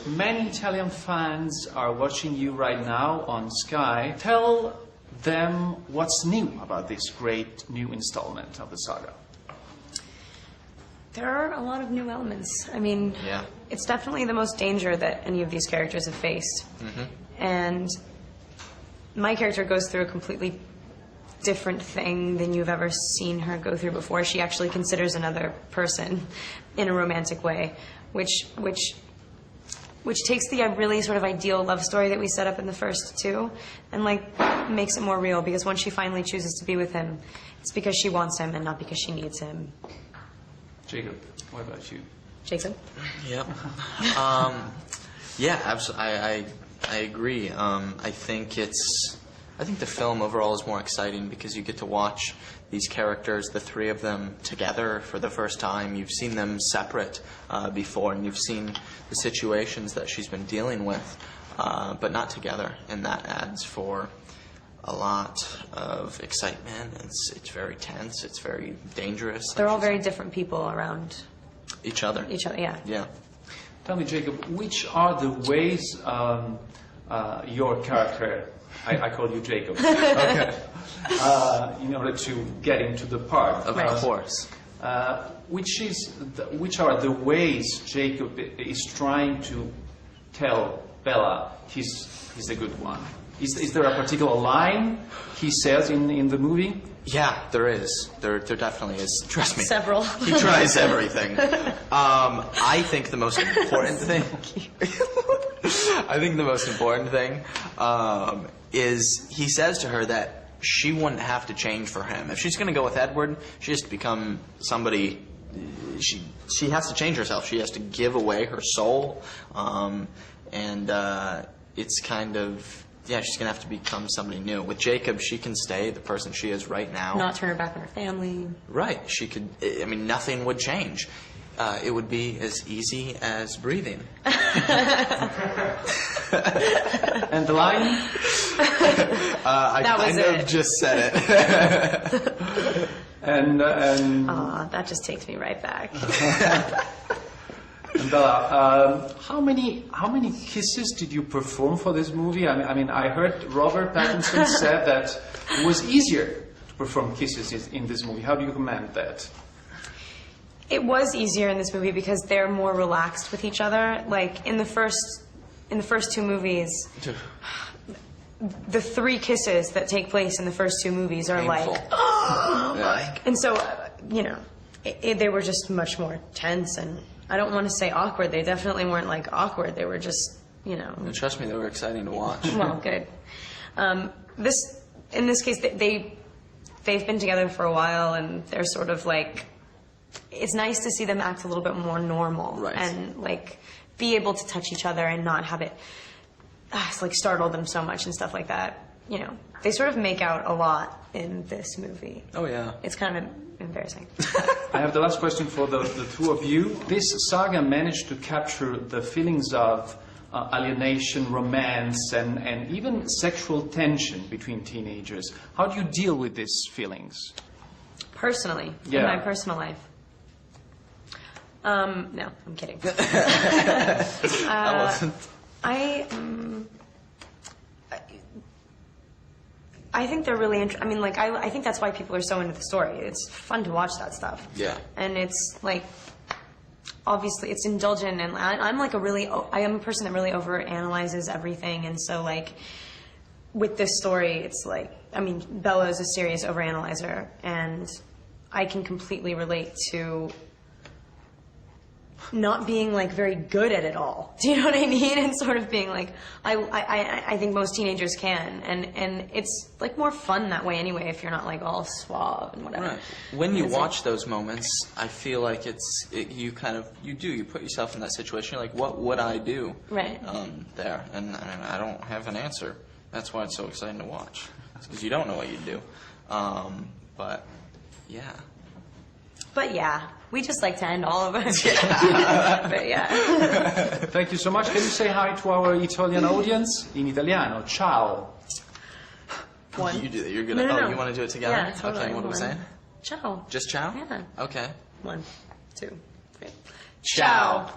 Many Italian fans are watching you right now on Sky. Tell them what's new about this great new installment of the saga. There are a lot of new elements. I mean, it's definitely the most danger that any of these characters have faced. And my character goes through a completely different thing than you've ever seen her go through before. She actually considers another person in a romantic way, which takes the really sort of ideal love story that we set up in the first two and like makes it more real, because when she finally chooses to be with him, it's because she wants him and not because she needs him. Jacob, what about you? Jason? Yep. Yeah, absolutely. I agree. I think the film overall is more exciting because you get to watch these characters, the three of them, together for the first time. You've seen them separate before, and you've seen the situations that she's been dealing with, but not together, and that adds for a lot of excitement. It's very tense. It's very dangerous. They're all very different people around each other. Yeah. Tell me, Jacob, which are the ways your character, I call you Jacob, okay, in order to get into the part? Of course. Which are the ways Jacob is trying to tell Bella he's a good one? Is there a particular line he says in the movie? Yeah, there is. There definitely is. Trust me. Several. He tries everything. I think the most important thing. I think the most important thing is he says to her that she wouldn't have to change for him. If she's going to go with Edward, she has to become somebody. She has to change herself. She has to give away her soul, and it's kind of. Yeah, she's going to have to become somebody new. With Jacob, she can stay the person she is right now. Not turn her back on her family. Right. She could, I mean, nothing would change. It would be as easy as breathing. And the line? I kind of just said it. and that just takes me right back. And Bella, how many kisses did you perform for this movie? I mean, I heard Robert Pattinson said that it was easier to perform kisses in this movie. How do you comment that? It was easier in this movie because they're more relaxed with each other. Like in the first two movies, the three kisses that take place in the first two movies are painful. like, oh, yeah. And so they were just much more tense, and I don't want to say awkward. They definitely weren't like awkward. They were just, And trust me, they were exciting to watch. Well, good. In this case, they've been together for a while, and they're sort of like. It's nice to see them act a little bit more normal, right. And like be able to touch each other and not have it like startle them so much and stuff like that. They sort of make out a lot in this movie. Oh yeah, it's kind of embarrassing. I have the last question for the two of you. This saga managed to capture the feelings of alienation, romance, and even sexual tension between teenagers. How do you deal with these feelings? Personally, in my personal life. No, I'm kidding. I think they're really I mean, like, I think that's why people are so into the story. It's fun to watch that stuff. Yeah. And it's, like, obviously, it's indulgent, and I am a person that really overanalyzes everything, and so, like, with this story, it's like, I mean, Bella is a serious overanalyzer, and I can completely relate to not being like very good at it all. Do you know what I mean? And sort of being like, I think most teenagers can, and it's like more fun that way anyway if you're not like all suave and whatever. Right. When you watch those moments, I feel like you put yourself in that situation. You're like, what would I do? Right. There, and I don't have an answer. That's why it's so exciting to watch, because you don't know what you'd do. But yeah. But yeah, we just like to end all of it. Yeah. But yeah. Thank you so much. Can you say hi to our Italian audience in Italiano? Ciao. One. You do that. You're gonna. No. You want to do it together? Yeah, totally. Okay. What are we saying? Ciao. Just ciao. Yeah. Okay. 1, 2, 3. Ciao.